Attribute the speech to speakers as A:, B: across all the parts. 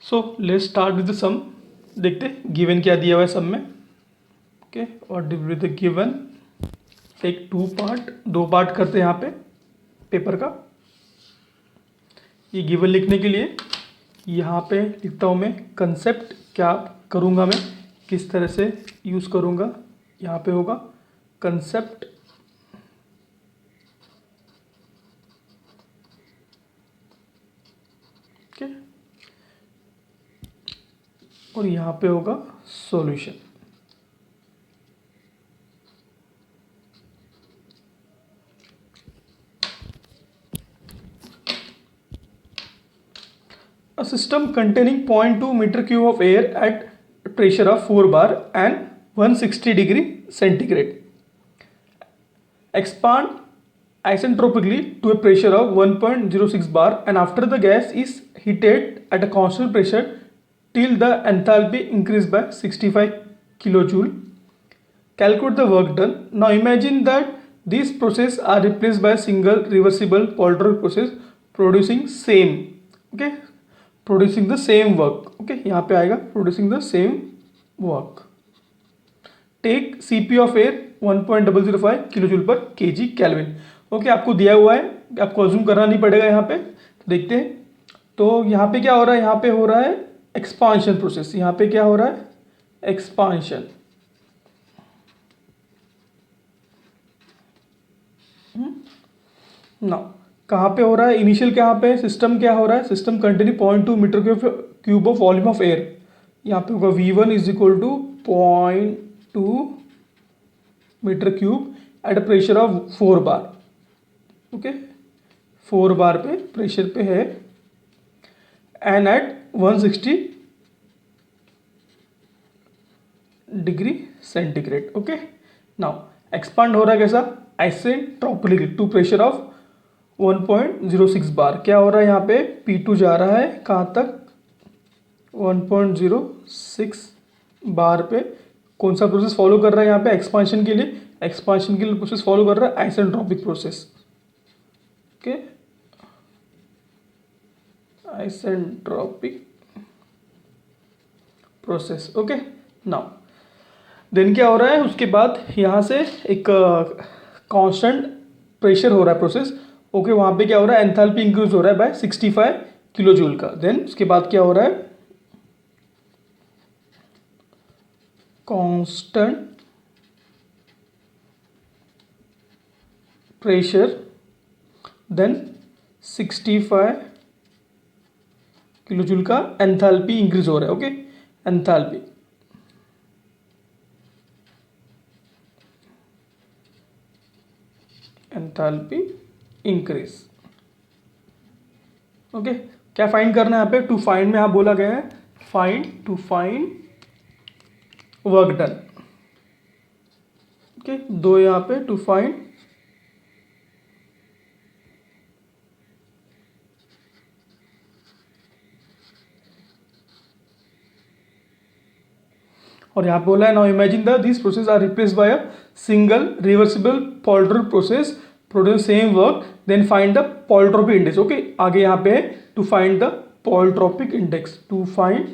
A: So let's start with the sum. देखते given क्या दिया हुआ है सम में। ओके, और विद द गिवन एक दो पार्ट करते हैं यहाँ पे पेपर का। ये गिवन लिखने के लिए यहाँ पे लिखता हूँ मैं कंसेप्ट, क्या करूँगा मैं, किस तरह से यूज़ करूँगा। यहाँ पे होगा कंसेप्ट ओके, और यहाँ पे होगा solution. A system containing 0.2 meter cube of air at pressure of 4 bar and 160 degree centigrade expand isentropically to a pressure of 1.06 bar, and after the gas is heated at a constant pressure till the enthalpy increased by 65 kilojoule. Calculate the work done. Now imagine that these processes are replaced by a single reversible Poltropic process producing same producing the same work. Okay, यहाँ पे आएगा producing the same work. Take Cp of air 1.005 kilojoule पर kg kelvin. Okay, आपको दिया हुआ है, आपको assume करना नहीं पड़ेगा यहाँ पे। तो देखते हैं, तो यहाँ पे क्या हो रहा है, यहाँ पे हो रहा है एक्सपांशन प्रोसेस। यहाँ पे क्या हो रहा है, एक्सपांशन। ना कहाँ पे हो रहा है, इनिशियल कहाँ पे, सिस्टम क्या हो रहा है, system containing 0.2 metre cube of volume of air. यहाँ पे होगा V1 is equal to 0.2 metre cube at a pressure of 4 bar. Okay, 4 bar पे प्रेशर पे है and at 160 degree centigrade. Okay, now expand हो रहा है कैसा, isentropically to pressure of 1.06 bar. क्या हो रहा है, यहाँ पे P2 जा रहा है कहाँ तक, 1.06 बार पे। कौन सा प्रोसेस फॉलो कर रहा है यहाँ पे, एक्सपांशन के लिए, एक्सपांशन के लिए प्रोसेस फॉलो कर रहा है isentropic process. Okay, isentropic process. Okay, now then क्या हो रहा है, उसके बाद यहाँ से एक कांस्टेंट प्रेशर हो रहा है प्रोसेस। ओके, वहाँ पे क्या हो रहा है, एंथैल्पी इंक्रीज हो रहा है बाय 65 किलो जूल का। देन उसके बाद क्या हो रहा है, constant pressure then 65 kilo joule का एंथैल्पी इंक्रीज हो रहा है। Okay, enthalpy enthalpy increase. Okay, क्या फाइंड करना है यहाँ पे, टू फाइंड में यहाँ बोला गया है to find work done. Okay, दो यहाँ पे टू फाइंड और यहाँ पे बोला है now imagine the this process are replaced by a single reversible Poltropic process produce same work, then find the Poltropic index. Okay, आगे यहाँ पे to find the Poltropic index, to find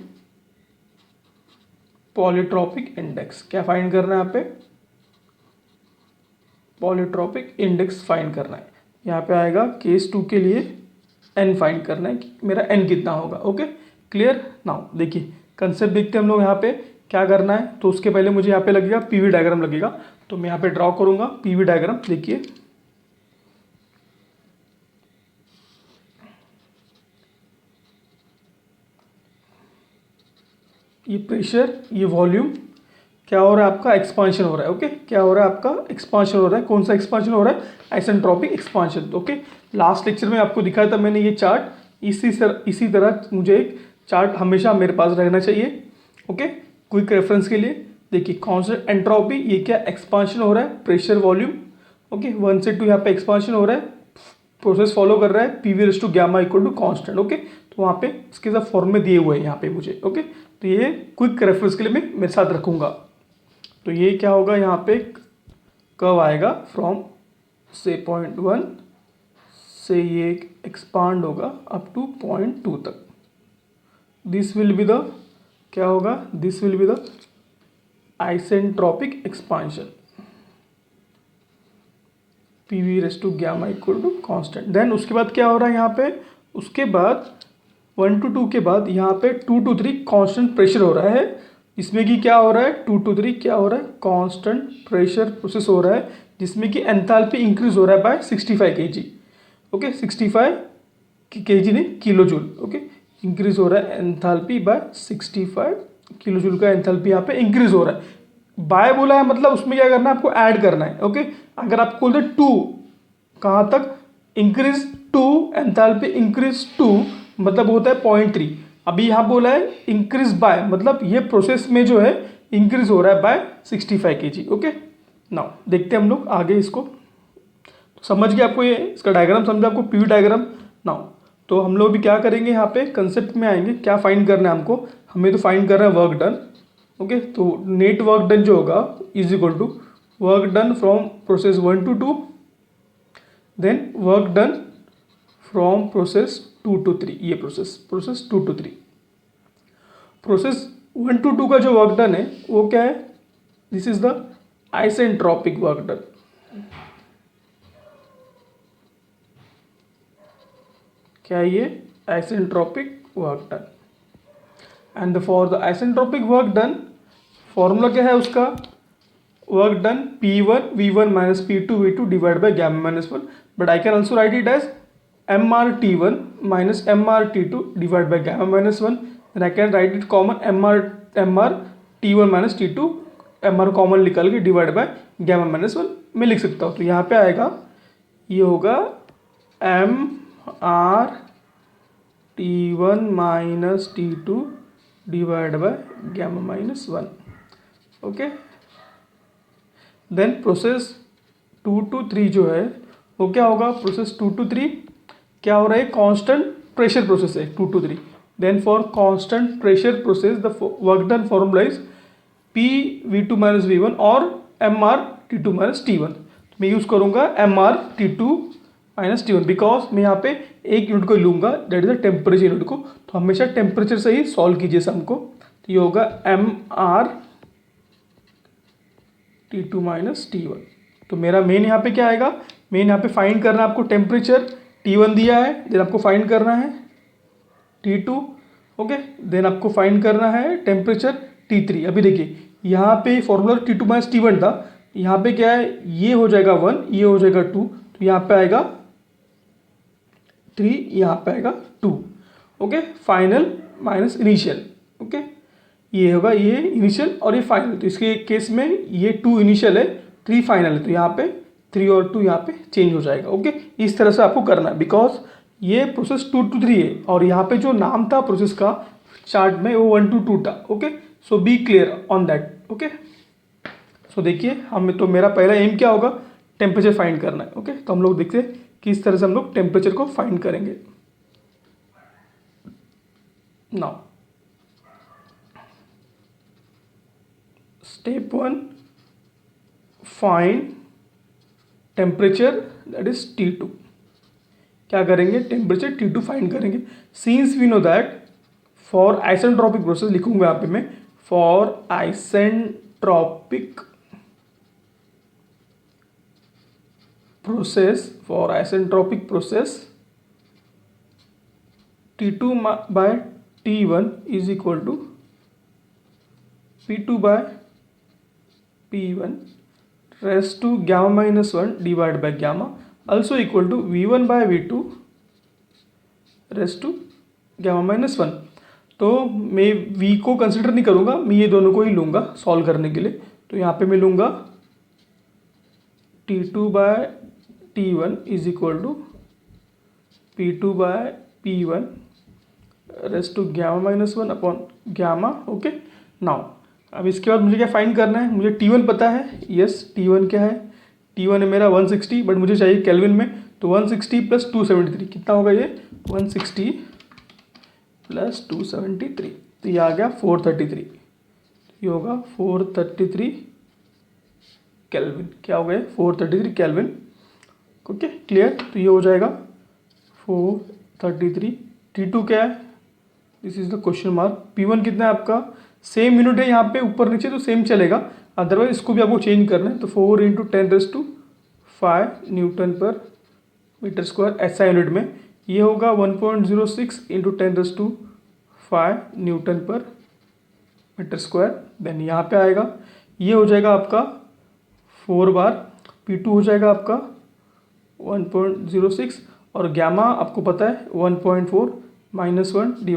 A: Polytropic index. क्या find करना है यहाँ पे, Polytropic index find करना है। यहाँ पे आएगा केस 2 के लिए n फाइंड करना है कि मेरा n कितना होगा। Okay, clear. नाउ देखिए कंसेप्ट देखते हैं हम लोग यहाँ पे क्या करना है। तो उसके पहले मुझे यहाँ पे लगेगा पीवी डायग्राम लगेगा, तो मैं यहाँ पे ड्रॉ करूंगा पीवी डायग्राम। देखिए ये प्रेशर, ये वॉल्यूम, क्या हो रहा है आपका, एक्सपांशन हो रहा है। ओके, क्या हो रहा है आपका, एक्सपांशन हो रहा है। कौन सा एक्सपांशन हो रहा है, isentropic expansion. Okay, last lecture में आपको दिखाया था मैंने ये चार्ट, इसी तरह मुझे एक चार्ट हमेशा मेरे पास रहना चाहिए। ओके, क्विक रेफरेंस के लिए देखिए कांस्टेंट एंट्रोपी, ये क्या एक्सपांशन हो रहा है, प्रेशर वॉल्यूम। ओके, 1 से 2 यहाँ पे एक्सपांशन हो रहा है, प्रोसेस फॉलो कर रहा है PV raise to gamma equal to constant. Okay, तो वहाँ पे इसके साथ फॉर्म में दिए हुए हैं यहाँ पे मुझे। ओके, तो ये क्विक रेफरेंस के लिए मैं मेरे साथ रखूँगा। तो ये क्या होगा, यहाँ पे कर्व आएगा फ्रॉम से 0.1 से ये एक्सपांड होगा अप टू 0.2 तक। दिस विल बी द, क्या होगा, this will be the isentropic expansion, P V raise to gamma equal to constant. Then उसके बाद क्या हो रहा है यहाँ पे, उसके बाद 1 to 2 के बाद यहाँ पे 2 to 3 कांस्टेंट प्रेशर हो रहा है। इसमें कि क्या हो रहा है, 2 to 3 क्या हो रहा है, कांस्टेंट प्रेशर प्रोसेस हो रहा है, जिसमें कि एंथैल्पी इंक्रीज हो रहा है बाय 65 kg। ओके, 65 kg नहीं, किलो जूल। ओके, इंक्रीज हो रहा है एंथैल्पी बाय 65 किलो जूल का एंथैल्पी यहाँ पे इंक्रीज हो रहा है। बाय बोला है मतलब उसमें क्या करना है, आपको ऐड करना है। ओके, अगर आप बोलते 2 कहाँ तक, इंक्रीज 2 एंथैल्पी इंक्रीज 2 मतलब होता है 0.3। अभी यहाँ बोला है इंक्रीज बाय, मतलब ये प्रोसेस में जो है इंक्रीज हो रहा है बाय 65 kg। ओके, नाउ देखते हैं हम लोग आगे इसको। समझ गए आपको, ये इसका डायग्राम समझा आपको, पीवी डायग्राम। नाउ तो हम लोग भी क्या करेंगे, यहाँ पे कंसेप्ट में आएंगे, क्या फाइंड करना है हमको, हमें तो फाइंड करना है वर्क डन। ओके, तो नेट वर्क डन जो होगा is equal to work done from process 1 to 2, then work done from process 2 to 3। ये प्रोसेस 2 to 3। प्रोसेस 1 to 2 का जो वर्क डन है वो क्या है, this is the isentropic work done. क्या है ये, isentropic work done. And for the isentropic work done formula क्या है उसका, work done P1 V1 minus P2 V2 divided by gamma minus 1, but I can also write it as MR T1 minus MR T2 divided by gamma minus 1, then I can write it common MR T1 minus T2, MR common निकल के divide by gamma minus 1 में लिख सकता हूँ। तो यहाँ पे आएगा, ये होगा MR T1 minus T2 divide by gamma minus 1। Okay, then process 2 to 3 जो है वो क्या होगा, प्रोसेस 2 to 3 क्या हो रहा है, कांस्टेंट प्रेशर प्रोसेस है 2 to 3। Then for constant pressure process the work done formula is P V2 minus V1 और MR T2 minus T1। मैं यूज़ करूँगा MR T2 minus T1 because मैं यहाँ पे एक यूनिट को लूँगा, that is the temperature unit को। तो हमेशा टेम्परेचर से ही सॉल्व कीजिए सम को। तो ये होगा MR T2 minus T1। तो मेरा मेन यहाँ पे क्या आएगा, मेन यहाँ पे फाइंड करना है आपको टेम्परेचर, T1 दिया है, देन आपको फाइंड करना है T2। ओके, देन आपको फाइंड करना है टेम्परेचर T3। अभी देखिए यहाँ पे फॉर्मूला T2 minus T1 था, यहाँ पे क्या है, ये हो जाएगा 1, ये हो जाएगा 2, तो यहाँ पे आएगा 3, यहाँ पे आएगा 2। Okay, final minus initial. Okay, ये होगा ये इनिशियल और ये फाइनल। तो इसके केस में ये 2 इनिशियल है, 3 फाइनल है, तो यहाँ पे 3 और 2 यहाँ पे चेंज हो जाएगा। ओके, इस तरह से आपको करना है बिकॉज ये प्रोसेस 2 to 3 है और यहाँ पे जो नाम था प्रोसेस का चार्ट में वो 1 to 2 था। Okay, so be clear on that. Okay, so देखिए हम तो मेरा पहला एम क्या होगा, टेम्परेचर फाइंड करना है। ओके, तो हम लोग देखते हैं किस तरह से हम लोग टेम्परेचर को फाइंड करेंगे। Now step 1, find temperature that is T2। क्या करेंगे, टेम्परेचर T2 फाइंड करेंगे। Since we know that for isentropic process, लिखूंगा यहाँ पे मैं for isentropic process T2 by T1 is equal to P2 by P1 raised to gamma minus 1 divided by gamma, also equal to V1 by V2 raised to gamma minus 1। तो मैं V को consider नहीं करूँगा, मैं ये दोनों को ही लूँगा सॉल्व करने के लिए। तो यहाँ पे मैं लूँगा T2 by T1 is equal to P2 by P1 raise to gamma minus 1 upon gamma. Okay, now अब इसके बाद मुझे क्या फाइंड करना है, मुझे T1 पता है। यस, T1 क्या है, T1 है मेरा 160, बट मुझे चाहिए केल्विन में। तो 160 प्लस 273 कितना होगा, ये 160 प्लस 273, तो ये आ गया 433। ये होगा 433 केल्विन। क्या हो गया, 433 केल्विन। Okay, clear. तो ये हो जाएगा 433। T2 क्या है, this is the question mark. P1 कितना है आपका, सेम यूनिट है यहाँ पे ऊपर नीचे तो सेम चलेगा, अदरवाइज इसको भी आपको चेंज करना है। तो 4 × 10⁵ न्यूटन पर मीटर स्क्वायर ऐसा यूनिट में, ये होगा 1.06 × 10⁵ Newton per metre square. Then यहाँ पे आएगा, ये हो जाएगा आपका 4 बार, P2 हो जाएगा आपका 1.06 और गैमा आपको पता है 1.4 -1 /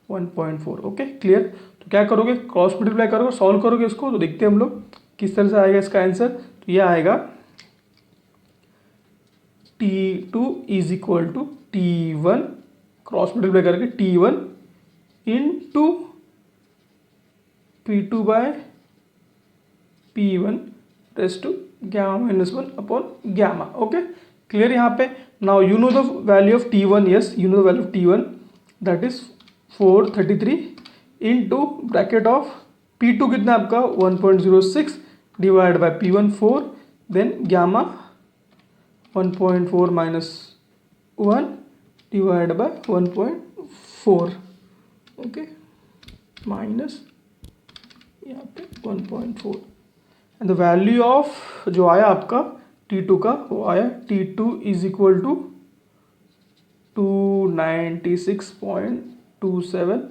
A: 1.4। Okay clear. तो क्या करोगे, क्रॉस मल्टीप्लाई करोगे, सॉल्व करोगे इसको, तो देखते हैं हम लोग किस तरह से आएगा इसका आंसर। तो ये आएगा T2 = T1, क्रॉस मल्टीप्लाई करके T1 × P2/P1 γ-1/γ। ओके क्लियर यहाँ पे। Now you know the value of T1, yes you know the value of T1, that is 433 into bracket of P2 कितना आपका 1.06 / P1 4, देन γ 1.4 - 1 / 1.4, ओके माइनस यहाँ पे 1.4 and the value of जो आया आपका T2 का, वो आया T2 = 296.27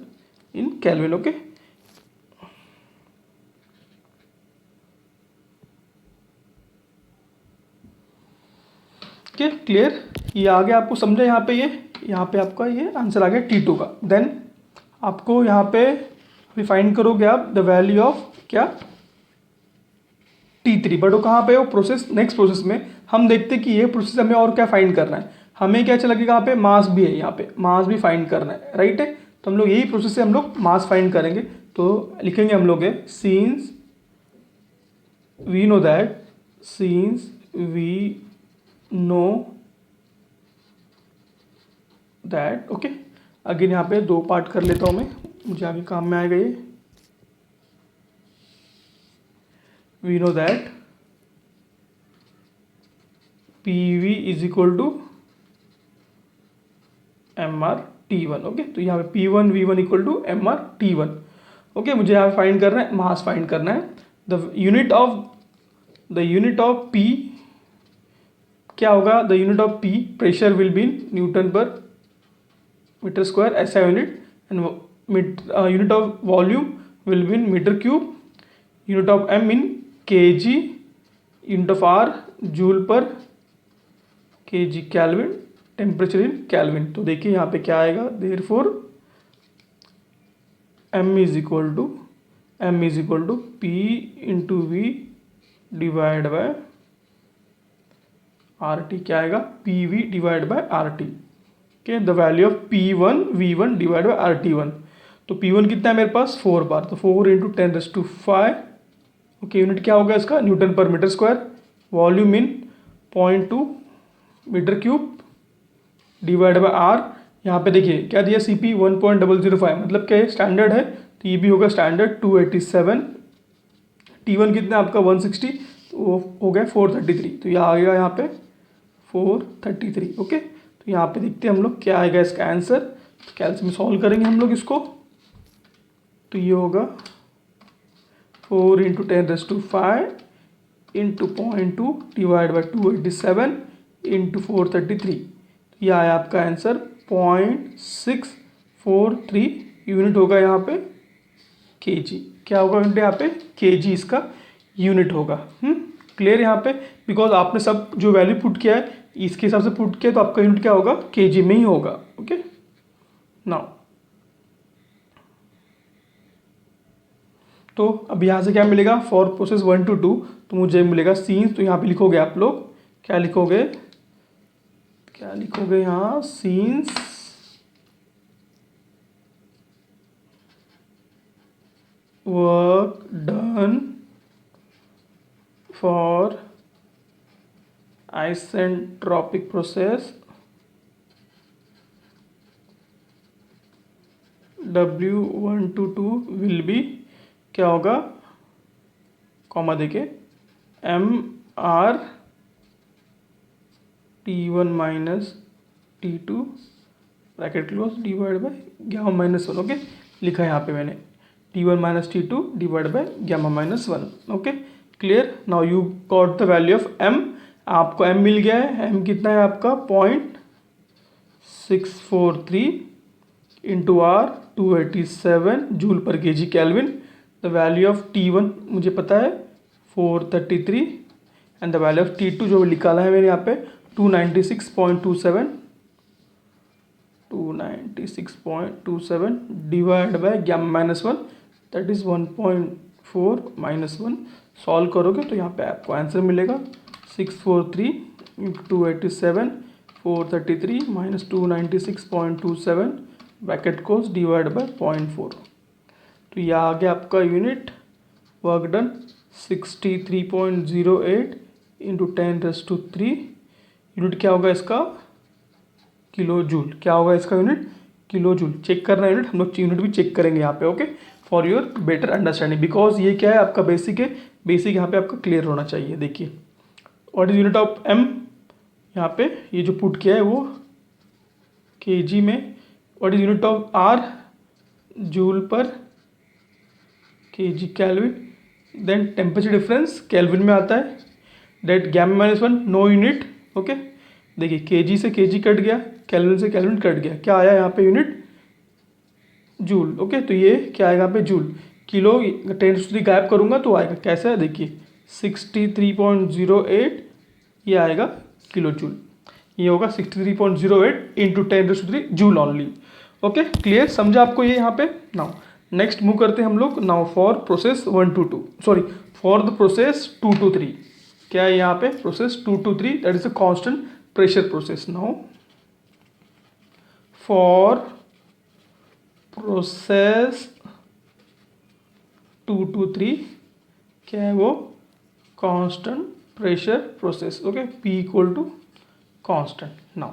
A: इन केल्विन। ओके क्लियर, ये आ गया आपको समझा यहाँ पे, ये यहाँ पे आपका ये आंसर आ गया T2 का। देन आपको यहाँ पे अभी फाइंड करोगे आप द वैल्यू ऑफ क्या T3, बट वो कहाँ पे हो, प्रोसेस नेक्स्ट प्रोसेस में हम देखते हैं कि ये प्रोसेस हमें और क्या फाइंड करना है। हमें क्या चला कि यहाँ पे मास भी है, यहाँ पे मास भी फाइंड करना है, राइट है। तो हम लोग यही प्रोसेस से हम लोग मास फाइंड करेंगे। तो लिखेंगे हम लोग है since we know that okay. Again यहाँ पे 2 पार्ट कर लेता हूँ मैं, मुझे आगे काम में आएगा ये। We know that PV = mR/T1। Okay तो यहाँ पे P1 V1 = mR/T1। ओके मुझे यहाँ फाइंड करना है, मास फाइंड करना है। द यूनिट ऑफ P क्या होगा, the unit of P pressure will be in newton per metre square ऐसा unit, and unit of volume will be in metre cube, unit of M in kg, unit of R joule per kg kelvin, temperature in kelvin. तो देखिए यहाँ पे क्या आएगा, therefore M = P × V / RT, क्या आएगा PV / RT। Okay the value of P1 V1 / RT1। तो P1 कितना है मेरे पास 4 बार, तो 4 × 10⁵। ओके यूनिट क्या होगा इसका, newton per metre square, volume in 0.2 metre cube / R। यहाँ पे देखिए क्या दिया, CP 1.005, मतलब क्या स्टैंडर्ड है, तो ये भी होगा स्टैंडर्ड 287। T1 कितना आपका 160, तो वो हो गया 433, तो ये आ गया यहाँ पे 433। ओके तो यहाँ पे देखते हैं हम लोग क्या आएगा इसका आंसर। तो कैलसी में सॉल्व करेंगे हम लोग इसको, तो ये होगा 4 × 10⁵ इंटू 0.2 / 287 इंटू 433। यह आया आपका आंसर 0.643 यूनिट होगा यहाँ पे kg। क्या होगा यूनिट यहाँ पे, kg इसका यूनिट होगा। क्लियर यहाँ पे, बिकॉज आपने सब जो वैल्यू पुट किया है इसके हिसाब से पुट किया, तो आपका यूनिट क्या होगा, kg में ही होगा। ओके नाउ तो अब यहाँ से क्या मिलेगा, फॉर प्रोसेस 1 to 2 तो मुझे मिलेगा सीन्स। तो यहाँ पे लिखोगे आप लोग, क्या लिखोगे यहाँ, scenes work done for isentropic process W1 to 2 will B, क्या होगा, कॉमा देके mR/T1 - T2 bracket close divide by gamma minus 1, okay, लिखा है यहाँ पे मैंने T1 minus T2 divide by gamma minus 1, okay, clear. Now you got the value of m, आपको m मिल गया है। m कितना है आपका 0.643 into are 287 joule per K G kelvin. The value of T1 मुझे पता है 433 and the value of T2 जो निकाला है मैंने यहाँ पे 296.27 divide by gamma minus 1 that is 1.4 minus 1। Solve करोगे तो यहाँ पे आपको आंसर मिलेगा 643 into 287 433 minus 296.27 bracket cos divide by 0.4। तो यह आ गया आपका unit work done 63.08 into 10⁻³ unit क्या होगा इसका किलो जूल। क्या होगा इसका यूनिट किलो जूल। चेक करना यूनिट, हम लोग यूनिट भी चेक करेंगे यहाँ पे, okay, for your better understanding, because ये क्या है आपका बेसिक है, बेसिक यहाँ पे आपका क्लियर होना चाहिए। देखिए what is unit of M, यहाँ पे ये जो पुट किया है वो केजी में। What is unit of R joule per KG kelvin. Then temperature difference kelvin में आता है। That gamma minus 1 no unit, okay. देखिए केजी से केजी कट गया, केल्विन से केल्विन कट गया, क्या आया यहाँ पे यूनिट जूल, ओके। तो ये क्या आएगा यहाँ पे जूल। किलो 10⁻³ गायब करूँगा तो आएगा कैसा है, देखिए 63.08 ये आएगा किलो जूल। ये होगा 63.08 into 10⁻³ joule only, okay, clear, समझा आपको ये यहाँ पे। नाउ नेक्स्ट मूव करते हैं हम लोग। Now for process 1 to 2, sorry for the process 2 to 3, क्या है यहाँ पे process 2 to 3 that is a constant pressure process. Now for process 2 to 3 क्या है वो constant pressure process, okay, P equal to constant. Now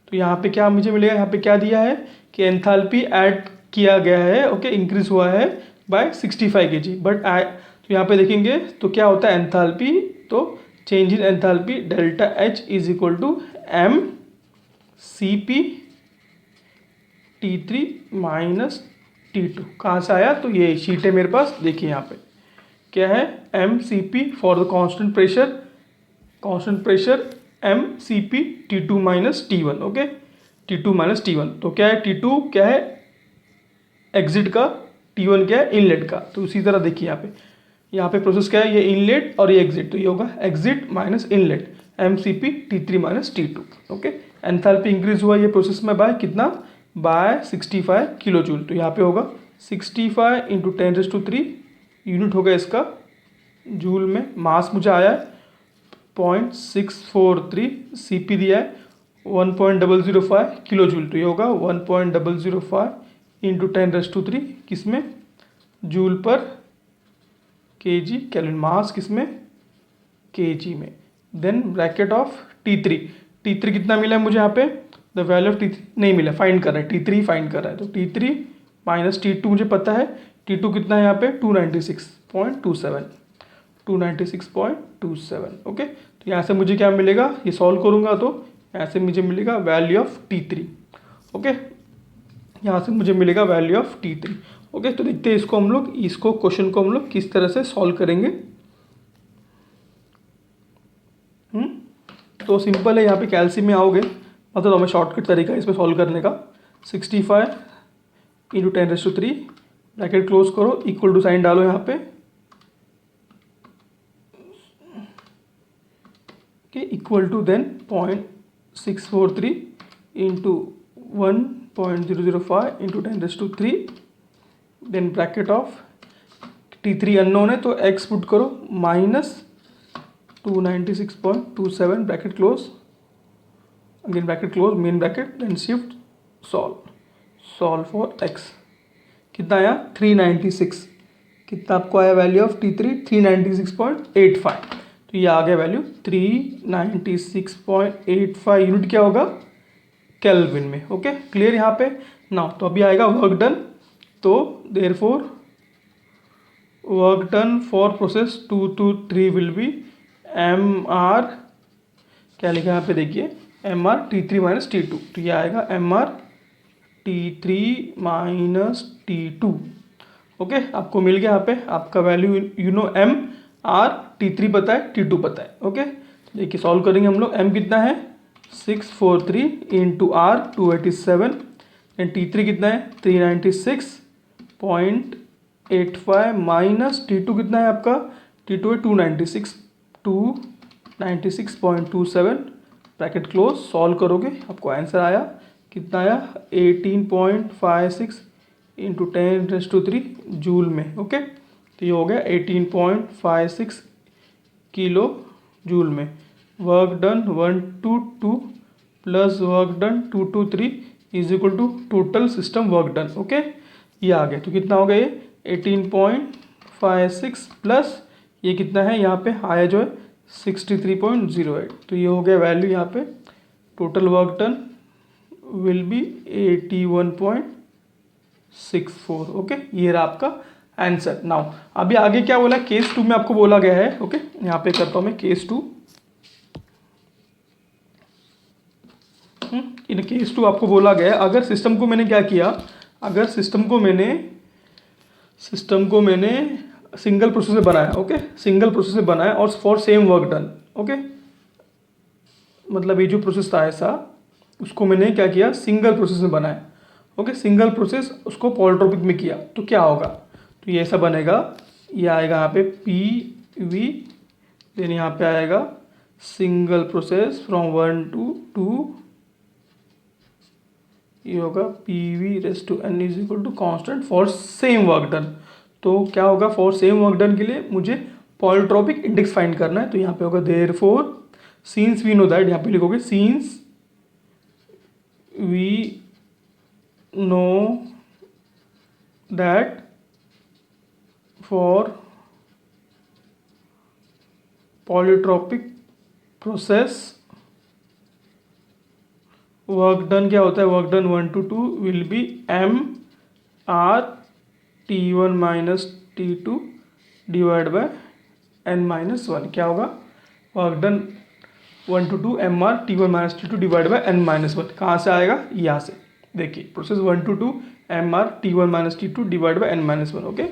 A: तो यहाँ पे क्या मुझे मिलेगा, यहाँ पे क्या दिया है कि एंथैल्पी ऐड किया गया है, ओके, इंक्रीज हुआ है बाय 65 kg, बट तो यहाँ पे देखेंगे तो क्या होता है एंथैल्पी, तो change in enthalpy delta H is equal to m CP T3 minus T2। कहाँ से आया, तो ये शीट है मेरे पास, देखिए यहाँ पे क्या है m CP for the constant pressure m CP T2 minus T1, okay, T2 minus T1। तो क्या है T2 क्या है एग्जिट का, T1 क्या है इनलेट का। तो उसी तरह देखिए यहाँ पे प्रोसेस क्या है, ये इनलेट और ये एग्जिट, तो ये होगा exit minus inlet MCP T3 minus T2, okay. Enthalpy increase हुआ ये प्रोसेस में बाय कितना, बाय 65 किलो जूल। तो यहाँ पे होगा 65 इंटू 10⁻³ यूनिट होगा इसका जूल में। मास मुझे आया है 0.643, CP दिया है 1.005 किलो जूल, तो ये होगा 1.005 इंटू 10⁻³ किसमें जूल पर केजी केल्विन, मास किसमें केजी में। देन ब्रैकेट ऑफ T3 कितना मिला है मुझे यहाँ पे, द वैल्यू ऑफ T3 नहीं मिला, फाइंड कर रहा है T3 फाइंड कर रहा है, तो T3 माइनस T2 मुझे पता है, T2 कितना है यहाँ पे 296.27, ओके। तो यहाँ से मुझे क्या मिलेगा, ये सॉल्व करूँगा तो यहाँ से मुझे मिलेगा वैल्यू ऑफ T3, ओके, यहाँ से मुझे मिलेगा वैल्यू ऑफ T3, ओके। तो देखते हैं इसको क्वेश्चन को हम लोग किस तरह से सॉल्व करेंगे। तो सिंपल है, यहाँ पे कैल्शियम में आओगे, मतलब हमें शॉर्टकट तरीका है इसमें सॉल्व करने का। 65 इंटू 10⁻³ ब्रैकेट क्लोज करो, इक्वल टू साइन डालो यहाँ पे, okay, equal to then 0.643 into 1.005 into 10⁻³ then bracket of T3 unknown है तो x पुट करो minus 296.27 bracket close, again bracket close main bracket, then shift solve for x। कितना आया 396, कितना आपको आया वैल्यू ऑफ T3 396.85, तो ये आ गया वैल्यू 396.85 यूनिट क्या होगा केल्विन में, ओके, क्लियर यहाँ पे। नाउ तो अभी आएगा वर्क डन, तो therefore work done for process 2 to 3 will be MR, क्या लिखा है यहाँ पे देखिए MR T3 माइनस T2, तो ये आएगा MR T3 minus T2। Okay, आपको मिल गया यहाँ पे आपका value you know M R, T3 पता है, T2 पता है। ओके, देखिए सॉल्व करेंगे हम लोग। M कितना है 643 इंटू R 287 एंड T3 कितना है 396.85 माइनस T2 कितना है आपका, T2 है 296.27 ब्रैकेट क्लोज। सॉल्व करोगे आपको आंसर आया कितना आया 18.56 इंटू 10⁻³ जूल में। ओके, तो ये हो गया 18.56 किलो जूल में। Work done 122 plus work done 223 is equal to total system work done. Okay, ये आ गया। तो कितना हो गया ये 18.56 प्लस ये कितना है यहाँ पे आया जो है 63.08। तो ये हो गया वैल्यू यहाँ पे total work done will be 81.64। Okay, ये रहा आपका आंसर। नाउ अभी आगे क्या बोला, केस 2 में आपको बोला गया है। ओके, यहाँ पे करता हूँ मैं केस 2। इन केस 2 आपको बोला गया है अगर सिस्टम को मैंने क्या किया, अगर सिस्टम को मैंने सिंगल प्रोसेस से बनाया। ओके, सिंगल प्रोसेस से बनाया और for same work done. Okay, मतलब ये जो प्रोसेस था ऐसा, उसको मैंने क्या किया सिंगल प्रोसेस में बनाया। ओके, सिंगल प्रोसेस उसको पॉलीट्रोपिक में किया तो क्या होगा, तो ये ऐसा बनेगा। ये आएगा यहाँ पे PV, देन यहाँ पे आएगा सिंगल प्रोसेस फ्रॉम 1 to 2, ये होगा PV⁻n is equal to constant for same work done. तो क्या होगा, फॉर सेम वर्क डन के लिए मुझे पॉलीट्रोपिक इंडेक्स फाइंड करना है। तो यहाँ पे होगा therefore since we know that, यहाँ पे लिखोगे since we know that for polytropic process work done क्या होता है, work done 1 to 2 will be MR T1 minus T2 divide by n-1। क्या होगा, work done 1 to 2 MR T1 minus T2 divide by n-1। कहाँ से आएगा, यहाँ से। देखिए process 1 to 2 MR T1 minus T2 divide by n-1। Okay,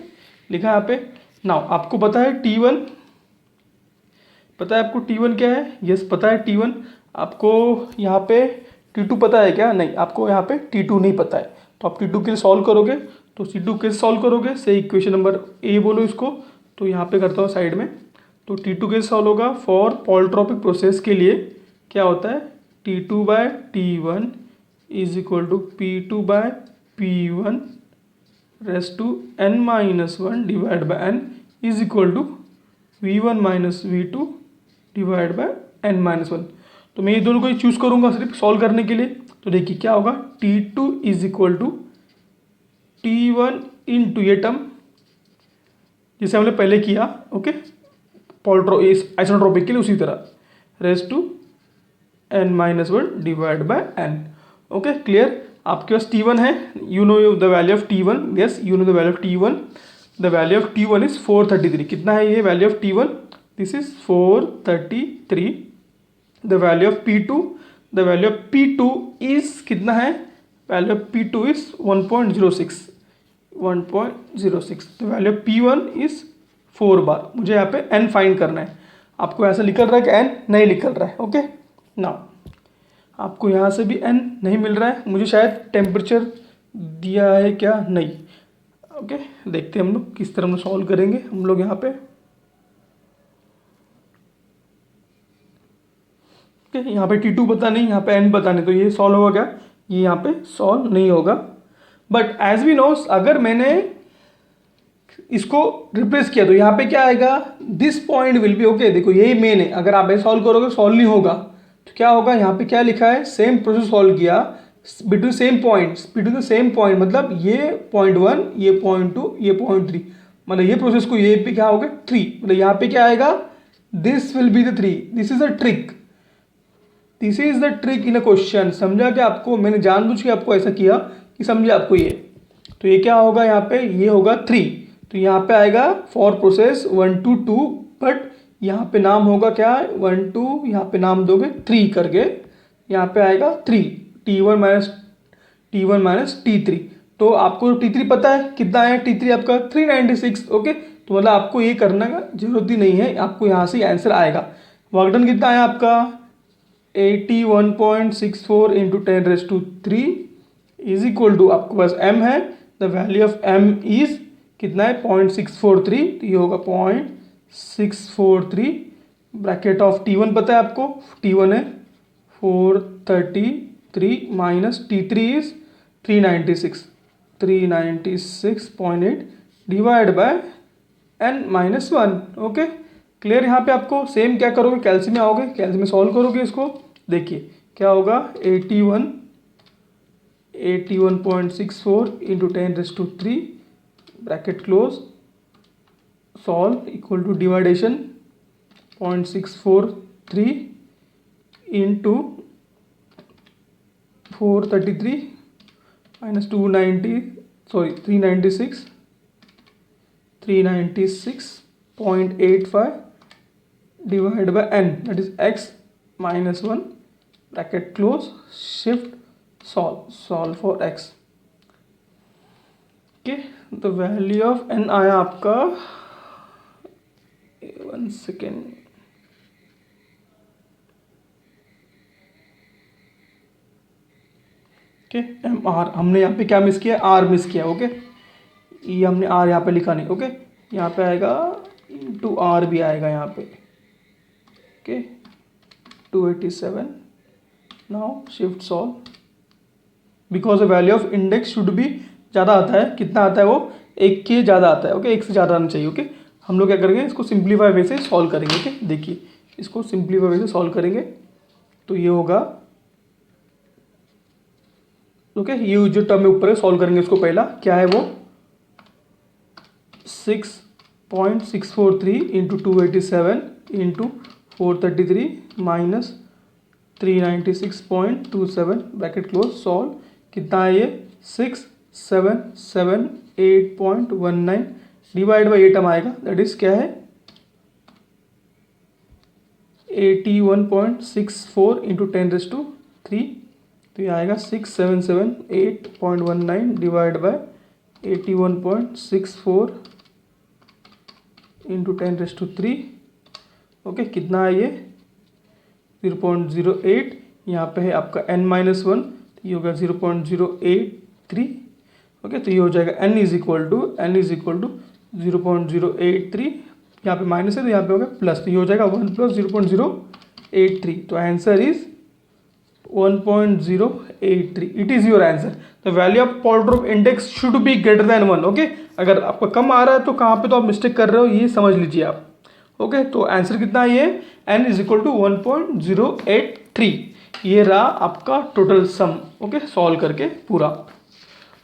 A: लिखा है यहाँ पे। नाउ आपको पता है T1, पता है आपको T1 क्या है, यस पता है T1। आपको यहाँ पे T2 पता है क्या, नहीं, आपको यहाँ पे T2 नहीं पता है। तो आप T2 के लिए सॉल्व करोगे तो T2 कैसे सॉल्व करोगे, से इक्वेशन नंबर A बोलो इसको। तो यहाँ पे करता हूँ साइड में। तो T2 कैसे सॉल्व होगा, फॉर पॉलीट्रोपिक प्रोसेस के लिए क्या होता है T2 by T1 is equal to P2 by P1 raise to n-1 divide by n is equal to V1 minus V2 divide by n-1। तो मैं ये दोनों को ही चूज़ करूँगा सिर्फ सॉल्व करने के लिए। तो देखिए क्या होगा, T2 is equal to T1 into ये टर्म जिसे हमने पहले किया। ओके, आइसोट्रोपिक के लिए उसी तरह raise to n-1 divide by n। Okay, clear. आपके पास T1 है, you know the value of T1, yes you know the value of T1। The value of T1 is 433। कितना है ये value of T1, this is 433। The value of P2, the value of P2 is कितना है, value of P2 is 1.06। The value of P1 is 4 bar. मुझे यहाँ पे n find करना है। आपको ऐसा निकल रहा है कि n नहीं निकल रहा है। ओके, नाउ आपको यहाँ से भी n नहीं मिल रहा है, मुझे शायद टेम्परेचर दिया है क्या, नहीं। ओके, देखते हैं हम लोग किस तरह हम सॉल्व करेंगे। हम लोग यहाँ पे ओके, यहाँ पे T2 पता नहीं, यहाँ पे n पता नहीं, तो ये सॉल्व होगा क्या, ये यहाँ पे सॉल्व नहीं होगा। बट एज वी नो, अगर मैंने इसको रिप्लेस किया तो यहाँ पे क्या आएगा, this point will be okay. देखो यही मेन है, अगर आप ऐसे सॉल्व करोगे सॉल्व नहीं होगा। तो क्या होगा, यहाँ पे क्या लिखा है, सेम प्रोसेस सॉल्व किया between same points, between the same point, मतलब ये पॉइंट 1, ये पॉइंट 2, ये पॉइंट 3, मतलब ये प्रोसेस को ये पे क्या होगा 3, मतलब यहाँ पे क्या आएगा, this will be the 3। This is a trick, this is the trick in a question. समझा क्या आपको, मैंने जानबूझ के आपको ऐसा किया कि समझे आपको ये। तो ये क्या होगा, यहाँ पे ये होगा 3। तो यहाँ पे आएगा फॉर प्रोसेस 1 to 2, बट यहाँ पे नाम होगा क्या, 1 2, यहाँ पे नाम दोगे 3 करके, यहाँ पे आएगा 3, T1 minus T1 minus T3। तो आपको T3 पता है कितना है, T3 आपका 396। ओके, तो मतलब आपको ये करने का जरूरत ही नहीं है, आपको यहाँ से आंसर आएगा। वर्क डन कितना है आपका 81.64 इंटू 10⁻³ इज इक्वल टू, आपके पास m है, the value of m is कितना है 0.643, तो ये होगा 0.643। ब्रैकेट ऑफ T1 पता है आपको, T1 है 433 minus T3 is 396.8 divide by n-1। Okay, clear. यहाँ पे आपको सेम क्या करोगे, कैल्सियम में आओगे, कैल्सियम में सॉल्व करोगे इसको। देखिए क्या होगा 81.64 into 10⁻³ bracket close, solve equal to division 0.643 into 433 minus 396.85 divide by n, that is x-1 bracket close, shift solve for x। Okay, the value of n आया आपका 1 सेकेंड, ओके, MR हमने यहाँ पे क्या मिस किया, R मिस किया। Okay, ये हमने R यहाँ पे लिखा नहीं। ओके, यहाँ पे आएगा इंटू R भी आएगा यहाँ पे। Okay, 287। Now shift solve, because the value of index should B ज़्यादा आता है, कितना आता है वो, 1 के ज़्यादा आता है। ओके, 1 से ज़्यादा आना चाहिए। ओके, हम लोग क्या करेंगे, इसको सिंप्लीफाई वे से सॉल्व करेंगे। ओके, देखिए इसको सिंप्लीफाई वे से सॉल्व करेंगे तो ये होगा, ओके, ये जो टर्म में ऊपर है सॉल्व करेंगे इसको। पहला क्या है वो 6.643 into 287 into 433 minus 396.27 bracket close, solve, कितना है ये 6778.19 डिवाइड बाई 8 आएगा, दैट इज क्या है 81.64 इंटू 10⁻³ तो ये आएगा 6778.19 डिवाइड बाय 81.64 इंटू 10⁻³। ओके, कितना है ये 0.08। यहाँ पे है आपका n-1, ये होगा 0.083। ओके, तो ये हो जाएगा n इज इक्वल टू 0.083, यहाँ पे माइनस है तो यहाँ पे होगा प्लस, तो ये हो जाएगा 1 + 0.083। तो answer is 1.083। It is your answer. The value of polytrope index should be greater than 1। Okay, अगर आपका कम आ रहा है तो कहाँ पे तो आप मिस्टेक कर रहे हो, ये समझ लीजिए आप। ओके, तो आंसर कितना है ये n इज इक्वल टू 1.083। ये रहा आपका टोटल सम। ओके, सॉल्व करके पूरा।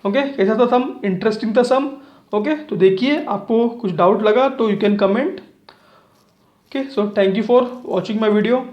A: ओके, कैसा था सम, इंटरेस्टिंग था सम। ओके, तो देखिए आपको कुछ डाउट लगा तो you can comment. Okay, so thank you for watching my video.